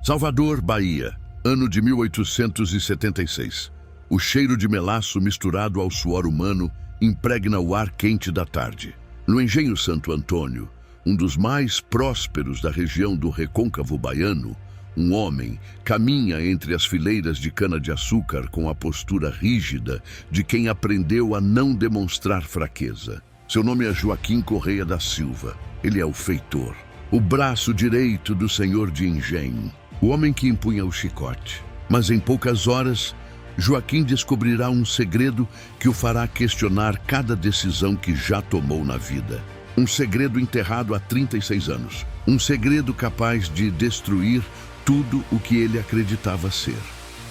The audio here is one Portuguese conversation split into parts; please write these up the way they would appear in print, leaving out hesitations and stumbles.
Salvador, Bahia, ano de 1876. O cheiro de melaço misturado ao suor humano impregna o ar quente da tarde. No engenho Santo Antônio, um dos mais prósperos da região do Recôncavo Baiano, um homem caminha entre as fileiras de cana-de-açúcar com a postura rígida de quem aprendeu a não demonstrar fraqueza. Seu nome é Joaquim Correia da Silva. Ele é o feitor, o braço direito do senhor de engenho, o homem que empunha o chicote. Mas em poucas horas, Joaquim descobrirá um segredo que o fará questionar cada decisão que já tomou na vida. Um segredo enterrado há 36 anos. Um segredo capaz de destruir tudo o que ele acreditava ser.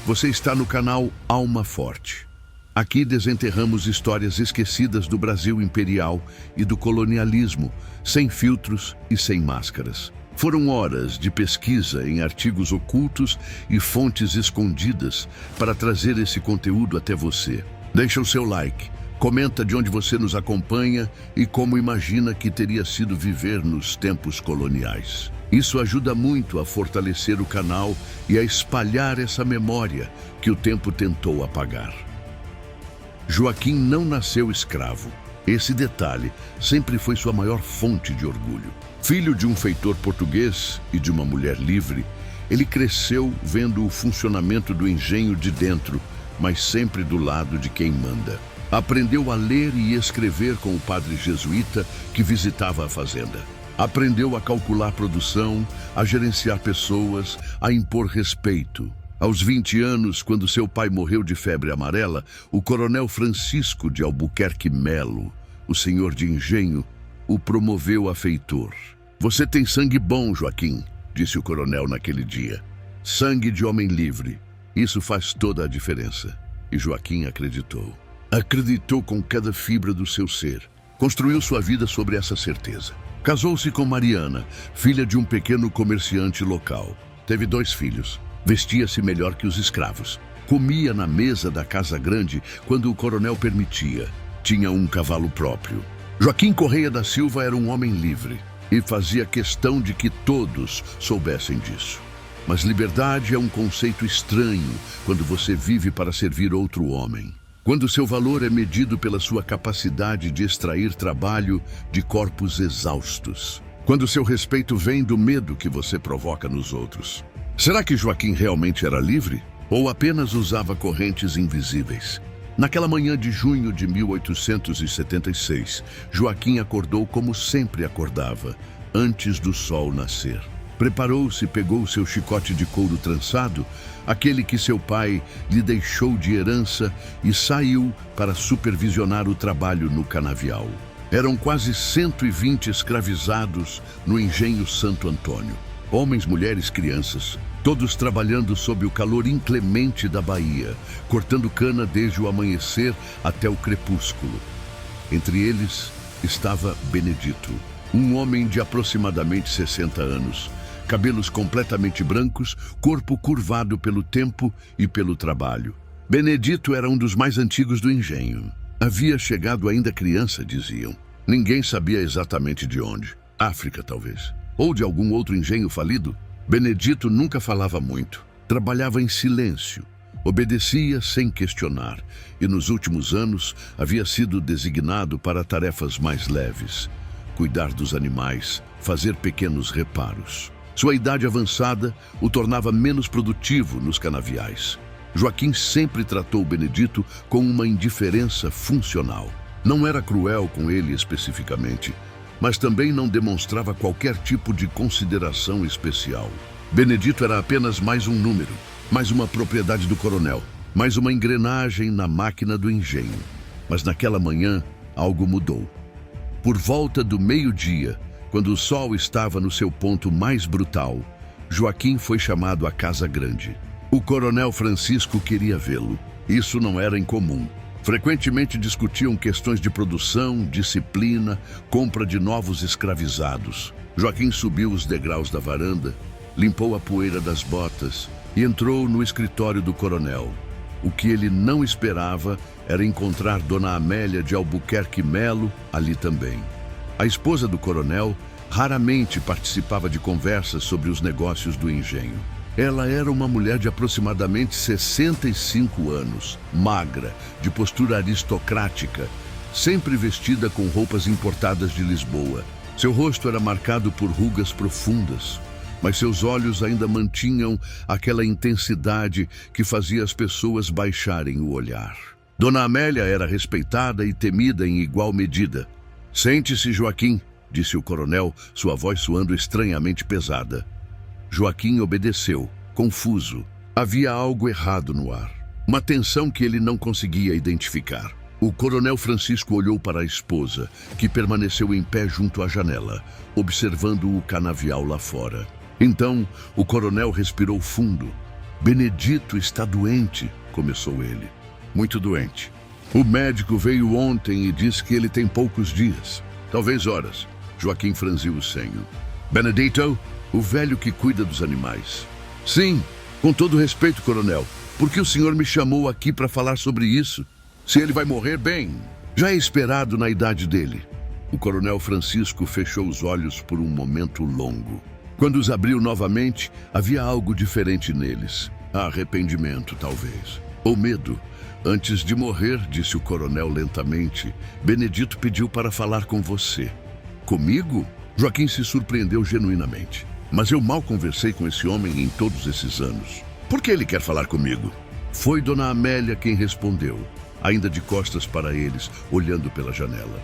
Você está no canal Alma Forte. Aqui desenterramos histórias esquecidas do Brasil imperial e do colonialismo, sem filtros e sem máscaras. Foram horas de pesquisa em artigos ocultos e fontes escondidas para trazer esse conteúdo até você. Deixa o seu like, comenta de onde você nos acompanha e como imagina que teria sido viver nos tempos coloniais. Isso ajuda muito a fortalecer o canal e a espalhar essa memória que o tempo tentou apagar. Joaquim não nasceu escravo. Esse detalhe sempre foi sua maior fonte de orgulho. Filho de um feitor português e de uma mulher livre, ele cresceu vendo o funcionamento do engenho de dentro, mas sempre do lado de quem manda. Aprendeu a ler e escrever com o padre jesuíta que visitava a fazenda. Aprendeu a calcular produção, a gerenciar pessoas, a impor respeito. Aos 20 anos, quando seu pai morreu de febre amarela, o coronel Francisco de Albuquerque Melo, o senhor de engenho, o promoveu a feitor. Você tem sangue bom, Joaquim, disse o coronel naquele dia. Sangue de homem livre. Isso faz toda a diferença. E Joaquim acreditou. Acreditou com cada fibra do seu ser. Construiu sua vida sobre essa certeza. Casou-se com Mariana, filha de um pequeno comerciante local. Teve 2 filhos. Vestia-se melhor que os escravos. Comia na mesa da casa grande quando o coronel permitia. Tinha um cavalo próprio. Joaquim Correia da Silva era um homem livre e fazia questão de que todos soubessem disso. Mas liberdade é um conceito estranho quando você vive para servir outro homem. Quando seu valor é medido pela sua capacidade de extrair trabalho de corpos exaustos. Quando seu respeito vem do medo que você provoca nos outros. Será que Joaquim realmente era livre? Ou apenas usava correntes invisíveis? Naquela manhã de junho de 1876, Joaquim acordou como sempre acordava, antes do sol nascer. Preparou-se, pegou seu chicote de couro trançado, aquele que seu pai lhe deixou de herança, e saiu para supervisionar o trabalho no canavial. Eram quase 120 escravizados no engenho Santo Antônio. Homens, mulheres, crianças, todos trabalhando sob o calor inclemente da Bahia, cortando cana desde o amanhecer até o crepúsculo. Entre eles estava Benedito, um homem de aproximadamente 60 anos, cabelos completamente brancos, corpo curvado pelo tempo e pelo trabalho. Benedito era um dos mais antigos do engenho. Havia chegado ainda criança, diziam. Ninguém sabia exatamente de onde. África, talvez. Ou de algum outro engenho falido. Benedito nunca falava muito. Trabalhava em silêncio. Obedecia sem questionar. E nos últimos anos havia sido designado para tarefas mais leves. Cuidar dos animais, fazer pequenos reparos. Sua idade avançada o tornava menos produtivo nos canaviais. Joaquim sempre tratou Benedito com uma indiferença funcional. Não era cruel com ele especificamente, mas também não demonstrava qualquer tipo de consideração especial. Benedito era apenas mais um número, mais uma propriedade do coronel, mais uma engrenagem na máquina do engenho. Mas naquela manhã, algo mudou. Por volta do meio-dia, quando o sol estava no seu ponto mais brutal, Joaquim foi chamado à Casa Grande. O coronel Francisco queria vê-lo. Isso não era incomum. Frequentemente discutiam questões de produção, disciplina, compra de novos escravizados. Joaquim subiu os degraus da varanda, limpou a poeira das botas e entrou no escritório do coronel. O que ele não esperava era encontrar Dona Amélia de Albuquerque Melo ali também. A esposa do coronel raramente participava de conversas sobre os negócios do engenho. Ela era uma mulher de aproximadamente 65 anos, magra, de postura aristocrática, sempre vestida com roupas importadas de Lisboa. Seu rosto era marcado por rugas profundas, mas seus olhos ainda mantinham aquela intensidade que fazia as pessoas baixarem o olhar. Dona Amélia era respeitada e temida em igual medida. "Sente-se, Joaquim", disse o coronel, sua voz soando estranhamente pesada. Joaquim obedeceu, confuso. Havia algo errado no ar, uma tensão que ele não conseguia identificar. O coronel Francisco olhou para a esposa, que permaneceu em pé junto à janela, observando o canavial lá fora. Então, o coronel respirou fundo. "Benedito está doente", começou ele. "Muito doente. O médico veio ontem e disse que ele tem poucos dias, talvez horas." Joaquim franziu o senho. "Benedito, o velho que cuida dos animais." "Sim, com todo respeito, coronel. Por que o senhor me chamou aqui para falar sobre isso? Se ele vai morrer, bem, já é esperado na idade dele." O coronel Francisco fechou os olhos por um momento longo. Quando os abriu novamente, havia algo diferente neles. Arrependimento, talvez. Ou medo. "Antes de morrer", disse o coronel lentamente, "Benedito pediu para falar com você." "Comigo?" Joaquim se surpreendeu genuinamente. "Mas eu mal conversei com esse homem em todos esses anos. Por que ele quer falar comigo?" Foi Dona Amélia quem respondeu, ainda de costas para eles, olhando pela janela.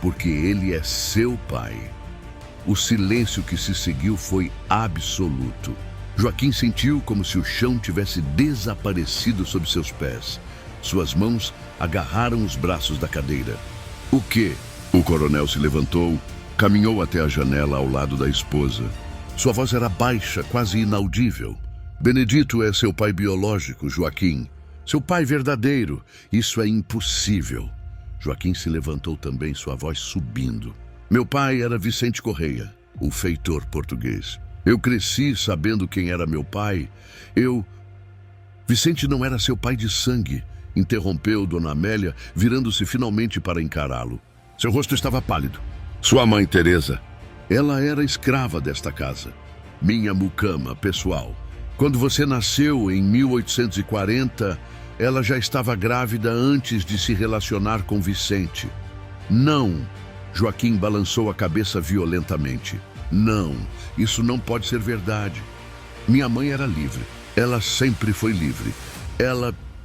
"Porque ele é seu pai." O silêncio que se seguiu foi absoluto. Joaquim sentiu como se o chão tivesse desaparecido sob seus pés. Suas mãos agarraram os braços da cadeira. "O quê?" O coronel se levantou, caminhou até a janela ao lado da esposa. Sua voz era baixa, quase inaudível. "Benedito é seu pai biológico, Joaquim. Seu pai verdadeiro. Isso é impossível." Joaquim se levantou também, sua voz subindo. "Meu pai era Vicente Correia, o feitor português. Eu cresci sabendo quem era meu pai. Vicente não era seu pai de sangue", interrompeu Dona Amélia, virando-se finalmente para encará-lo. Seu rosto estava pálido. "Sua mãe, Teresa, ela era escrava desta casa. Minha mucama pessoal. Quando você nasceu em 1840, ela já estava grávida antes de se relacionar com Vicente." "Não." Joaquim balançou a cabeça violentamente. "Não, isso não pode ser verdade. Minha mãe era livre. Ela sempre foi livre.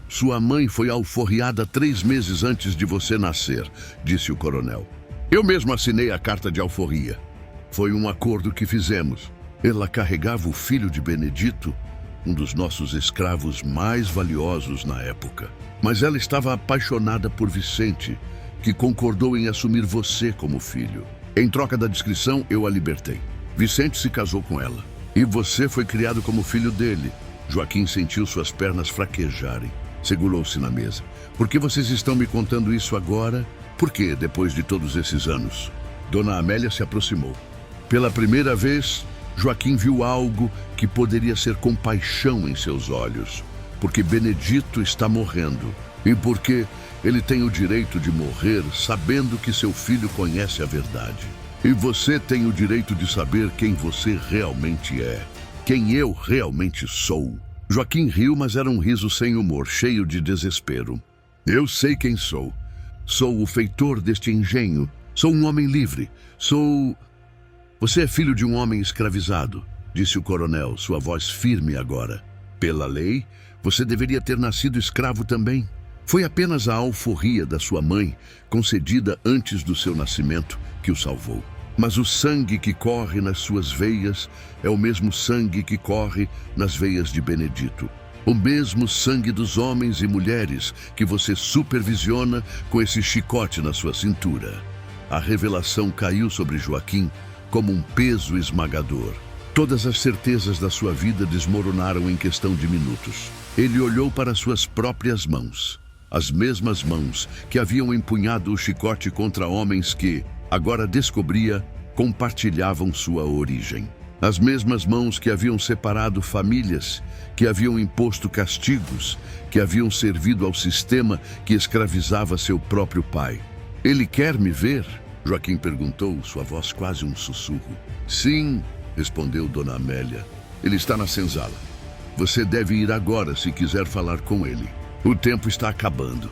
Sua mãe foi alforriada 3 meses antes de você nascer", disse o coronel. "Eu mesmo assinei a carta de alforria. Foi um acordo que fizemos. Ela carregava o filho de Benedito, um dos nossos escravos mais valiosos na época. Mas ela estava apaixonada por Vicente, que concordou em assumir você como filho. Em troca da discrição, eu a libertei. Vicente se casou com ela. E você foi criado como filho dele." Joaquim sentiu suas pernas fraquejarem. Segurou-se na mesa. "Por que vocês estão me contando isso agora? Por que, depois de todos esses anos?" Dona Amélia se aproximou. Pela primeira vez, Joaquim viu algo que poderia ser compaixão em seus olhos. "Porque Benedito está morrendo. E porque ele tem o direito de morrer sabendo que seu filho conhece a verdade. E você tem o direito de saber quem você realmente é. Quem eu realmente sou." Joaquim riu, mas era um riso sem humor, cheio de desespero. "Eu sei quem sou. Sou o feitor deste engenho. Sou um homem livre. Você é filho de um homem escravizado", disse o coronel, sua voz firme agora. "Pela lei, você deveria ter nascido escravo também. Foi apenas a alforria da sua mãe, concedida antes do seu nascimento, que o salvou. Mas o sangue que corre nas suas veias é o mesmo sangue que corre nas veias de Benedito. O mesmo sangue dos homens e mulheres que você supervisiona com esse chicote na sua cintura." A revelação caiu sobre Joaquim como um peso esmagador. Todas as certezas da sua vida desmoronaram em questão de minutos. Ele olhou para suas próprias mãos. As mesmas mãos que haviam empunhado o chicote contra homens que, agora descobria, compartilhavam sua origem. As mesmas mãos que haviam separado famílias, que haviam imposto castigos, que haviam servido ao sistema que escravizava seu próprio pai. "Ele quer me ver?" Joaquim perguntou, sua voz quase um sussurro. "Sim", respondeu Dona Amélia. "Ele está na senzala." Você deve ir agora se quiser falar com ele. O tempo está acabando.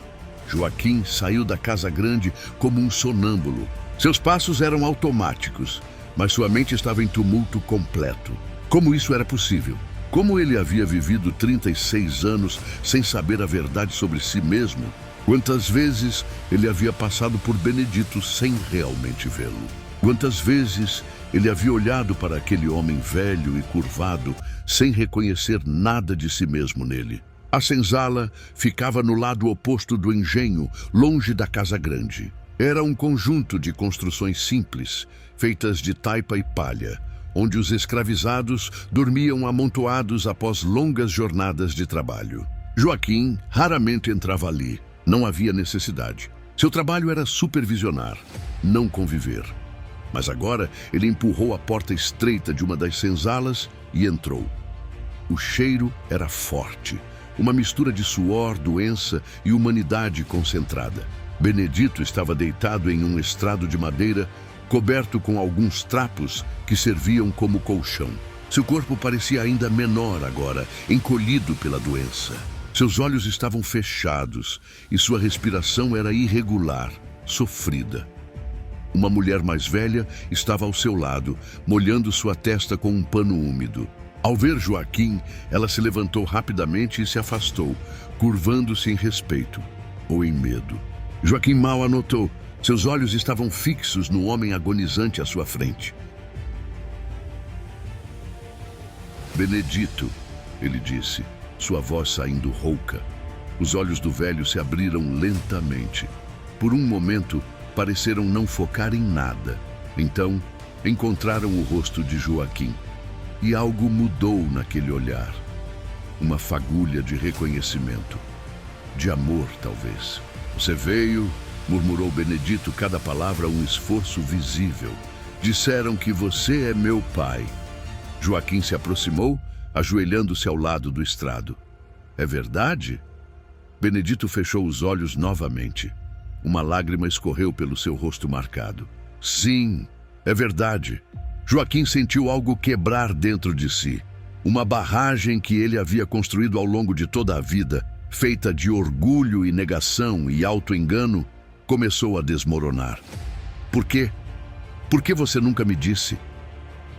Joaquim saiu da casa grande como um sonâmbulo. Seus passos eram automáticos, mas sua mente estava em tumulto completo. Como isso era possível? Como ele havia vivido 36 anos sem saber a verdade sobre si mesmo? Quantas vezes ele havia passado por Benedito sem realmente vê-lo? Quantas vezes ele havia olhado para aquele homem velho e curvado sem reconhecer nada de si mesmo nele? A senzala ficava no lado oposto do engenho, longe da casa grande. Era um conjunto de construções simples, feitas de taipa e palha, onde os escravizados dormiam amontoados após longas jornadas de trabalho. Joaquim raramente entrava ali. Não havia necessidade. Seu trabalho era supervisionar, não conviver. Mas agora ele empurrou a porta estreita de uma das senzalas e entrou. O cheiro era forte, uma mistura de suor, doença e humanidade concentrada. Benedito estava deitado em um estrado de madeira, coberto com alguns trapos que serviam como colchão. Seu corpo parecia ainda menor agora, encolhido pela doença. Seus olhos estavam fechados e sua respiração era irregular, sofrida. Uma mulher mais velha estava ao seu lado, molhando sua testa com um pano úmido. Ao ver Joaquim, ela se levantou rapidamente e se afastou, curvando-se em respeito ou em medo. Joaquim mal anotou. Seus olhos estavam fixos no homem agonizante à sua frente. Benedito, ele disse, sua voz saindo rouca. Os olhos do velho se abriram lentamente. Por um momento, pareceram não focar em nada. Então, encontraram o rosto de Joaquim. E algo mudou naquele olhar. Uma fagulha de reconhecimento. De amor, talvez. Você veio, murmurou Benedito, cada palavra um esforço visível. Disseram que você é meu pai. Joaquim se aproximou, ajoelhando-se ao lado do estrado. É verdade? Benedito fechou os olhos novamente. Uma lágrima escorreu pelo seu rosto marcado. Sim, é verdade. Joaquim sentiu algo quebrar dentro de si. Uma barragem que ele havia construído ao longo de toda a vida, feita de orgulho e negação e auto-engano, começou a desmoronar. Por quê? Por que você nunca me disse?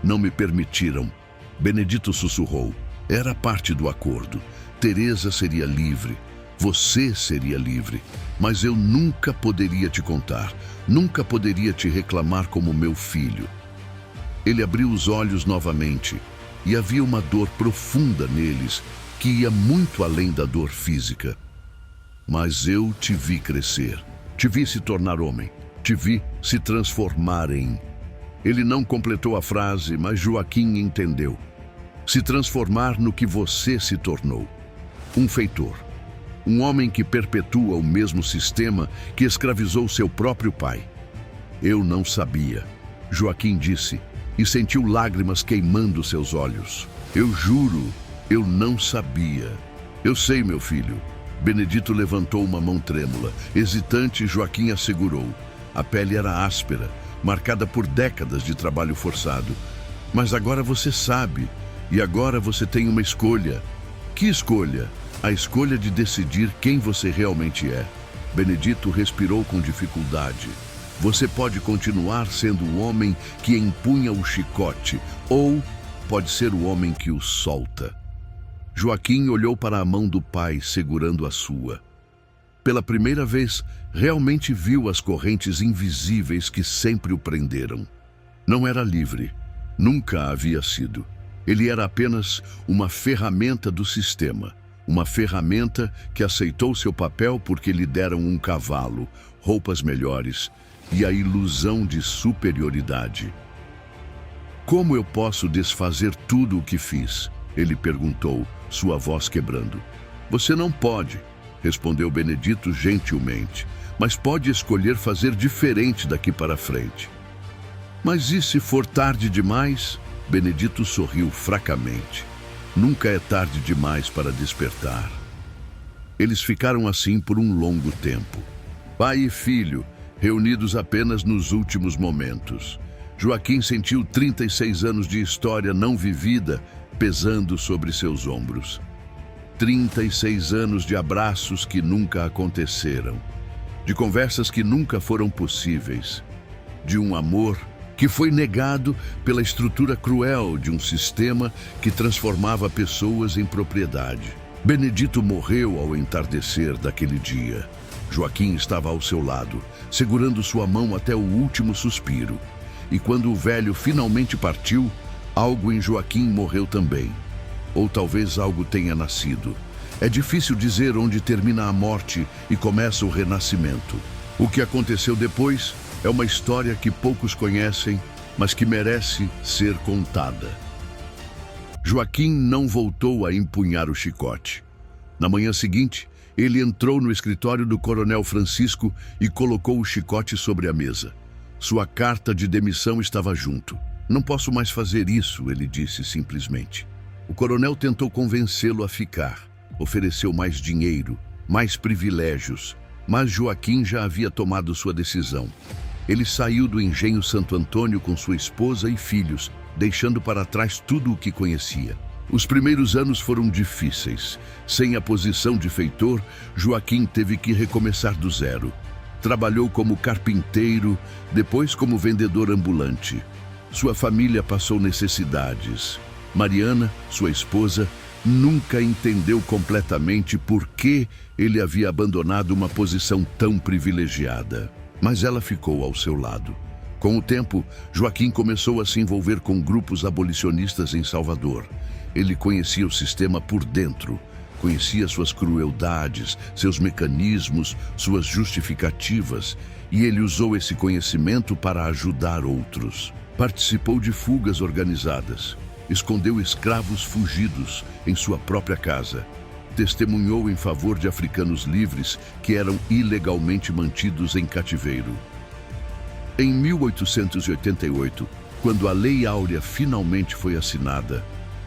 Não me permitiram. Benedito sussurrou. Era parte do acordo. Teresa seria livre. Você seria livre. Mas eu nunca poderia te contar. Nunca poderia te reclamar como meu filho. Ele abriu os olhos novamente. E havia uma dor profunda neles, que ia muito além da dor física. Mas eu te vi crescer. Te vi se tornar homem. Te vi se transformar em... Ele não completou a frase, mas Joaquim entendeu. Se transformar no que você se tornou. Um feitor. Um homem que perpetua o mesmo sistema que escravizou seu próprio pai. Eu não sabia, Joaquim disse, e sentiu lágrimas queimando seus olhos. Eu juro, eu não sabia. Eu sei, meu filho. Benedito levantou uma mão trêmula. Hesitante, Joaquim a segurou. A pele era áspera, marcada por décadas de trabalho forçado. Mas agora você sabe, e agora você tem uma escolha. Que escolha? A escolha de decidir quem você realmente é. Benedito respirou com dificuldade. Você pode continuar sendo o homem que empunha o chicote, ou pode ser o homem que o solta. Joaquim olhou para a mão do pai, segurando a sua. Pela primeira vez, realmente viu as correntes invisíveis que sempre o prenderam. Não era livre. Nunca havia sido. Ele era apenas uma ferramenta do sistema. Uma ferramenta que aceitou seu papel porque lhe deram um cavalo, roupas melhores e a ilusão de superioridade. Como eu posso desfazer tudo o que fiz? Ele perguntou, sua voz quebrando. Você não pode, respondeu Benedito gentilmente, mas pode escolher fazer diferente daqui para frente. Mas e se for tarde demais? Benedito sorriu fracamente. Nunca é tarde demais para despertar. Eles ficaram assim por um longo tempo. Pai e filho, reunidos apenas nos últimos momentos. Joaquim sentiu 36 anos de história não vivida pesando sobre seus ombros. 36 anos de abraços que nunca aconteceram, de conversas que nunca foram possíveis, de um amor que foi negado pela estrutura cruel de um sistema que transformava pessoas em propriedade. Benedito morreu ao entardecer daquele dia. Joaquim estava ao seu lado, segurando sua mão até o último suspiro. E quando o velho finalmente partiu, algo em Joaquim morreu também. Ou talvez algo tenha nascido. É difícil dizer onde termina a morte e começa o renascimento. O que aconteceu depois é uma história que poucos conhecem, mas que merece ser contada. Joaquim não voltou a empunhar o chicote. Na manhã seguinte, ele entrou no escritório do coronel Francisco e colocou o chicote sobre a mesa. Sua carta de demissão estava junto. "Não posso mais fazer isso", ele disse simplesmente. O coronel tentou convencê-lo a ficar. Ofereceu mais dinheiro, mais privilégios, mas Joaquim já havia tomado sua decisão. Ele saiu do engenho Santo Antônio com sua esposa e filhos, deixando para trás tudo o que conhecia. Os primeiros anos foram difíceis. Sem a posição de feitor, Joaquim teve que recomeçar do zero. Trabalhou como carpinteiro, depois como vendedor ambulante. Sua família passou necessidades. Mariana, sua esposa, nunca entendeu completamente por que ele havia abandonado uma posição tão privilegiada. Mas ela ficou ao seu lado. Com o tempo, Joaquim começou a se envolver com grupos abolicionistas em Salvador. Ele conhecia o sistema por dentro, conhecia suas crueldades, seus mecanismos, suas justificativas, e ele usou esse conhecimento para ajudar outros. Participou de fugas organizadas, escondeu escravos fugidos em sua própria casa, testemunhou em favor de africanos livres que eram ilegalmente mantidos em cativeiro. Em 1888, quando a Lei Áurea finalmente foi assinada,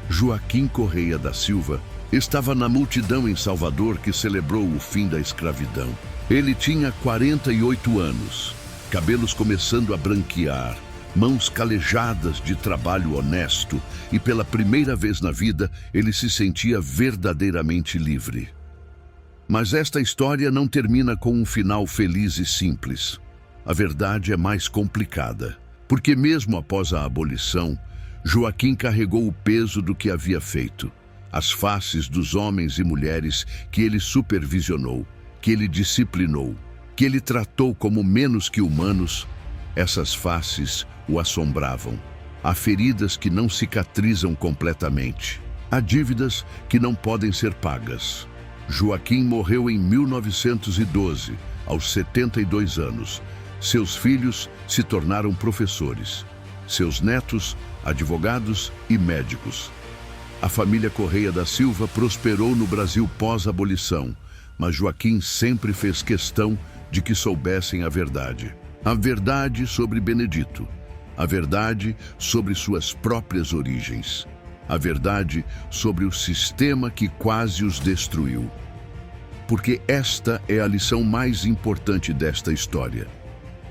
Joaquim Correia da Silva estava na multidão em Salvador que celebrou o fim da escravidão. Ele tinha 48 anos, cabelos começando a branquear, mãos calejadas de trabalho honesto, e pela primeira vez na vida ele se sentia verdadeiramente livre. Mas esta história não termina com um final feliz e simples. A verdade é mais complicada, porque mesmo após a abolição, Joaquim carregou o peso do que havia feito. As faces dos homens e mulheres que ele supervisionou, que ele disciplinou, que ele tratou como menos que humanos, essas faces o assombravam. Há feridas que não cicatrizam completamente. Há dívidas que não podem ser pagas. Joaquim morreu em 1912, aos 72 anos. Seus filhos se tornaram professores. Seus netos, advogados e médicos. A família Correia da Silva prosperou no Brasil pós-abolição, mas Joaquim sempre fez questão de que soubessem a verdade. A verdade sobre Benedito. A verdade sobre suas próprias origens. A verdade sobre o sistema que quase os destruiu. Porque esta é a lição mais importante desta história.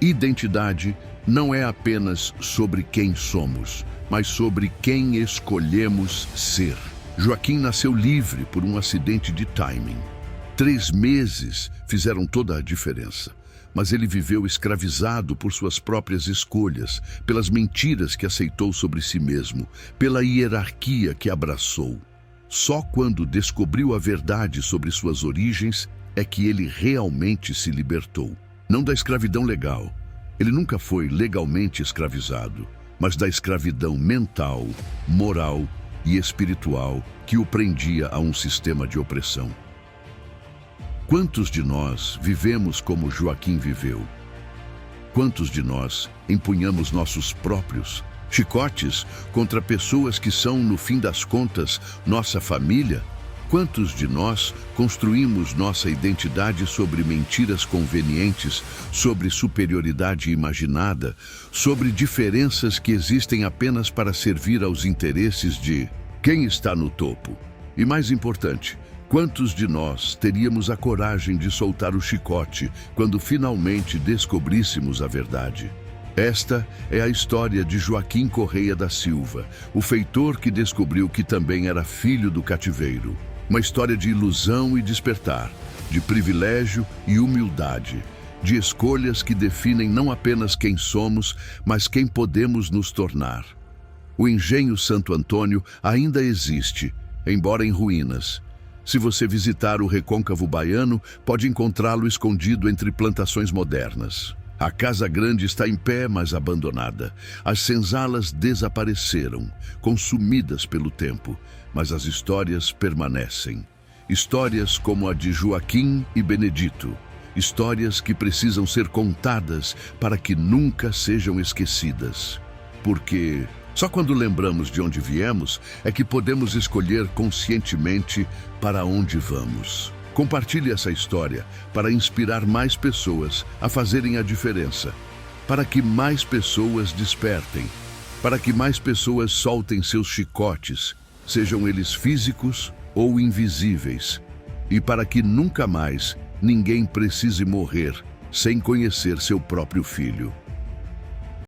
Identidade não é apenas sobre quem somos, mas sobre quem escolhemos ser. Joaquim nasceu livre por um acidente de timing. 3 meses fizeram toda a diferença. Mas ele viveu escravizado por suas próprias escolhas, pelas mentiras que aceitou sobre si mesmo, pela hierarquia que abraçou. Só quando descobriu a verdade sobre suas origens é que ele realmente se libertou. Não da escravidão legal. Ele nunca foi legalmente escravizado, mas da escravidão mental, moral e espiritual que o prendia a um sistema de opressão. Quantos de nós vivemos como Joaquim viveu? Quantos de nós empunhamos nossos próprios chicotes contra pessoas que são, no fim das contas, nossa família? Quantos de nós construímos nossa identidade sobre mentiras convenientes, sobre superioridade imaginada, sobre diferenças que existem apenas para servir aos interesses de quem está no topo? E mais importante, quantos de nós teríamos a coragem de soltar o chicote quando finalmente descobríssemos a verdade? Esta é a história de Joaquim Correia da Silva, o feitor que descobriu que também era filho do cativeiro. Uma história de ilusão e despertar, de privilégio e humildade, de escolhas que definem não apenas quem somos, mas quem podemos nos tornar. O Engenho Santo Antônio ainda existe, embora em ruínas. Se você visitar o Recôncavo Baiano, pode encontrá-lo escondido entre plantações modernas. A Casa Grande está em pé, mas abandonada. As senzalas desapareceram, consumidas pelo tempo, mas as histórias permanecem. Histórias como a de Joaquim e Benedito. Histórias que precisam ser contadas para que nunca sejam esquecidas. Porque só quando lembramos de onde viemos é que podemos escolher conscientemente para onde vamos. Compartilhe essa história para inspirar mais pessoas a fazerem a diferença, para que mais pessoas despertem, para que mais pessoas soltem seus chicotes, sejam eles físicos ou invisíveis, e para que nunca mais ninguém precise morrer sem conhecer seu próprio filho.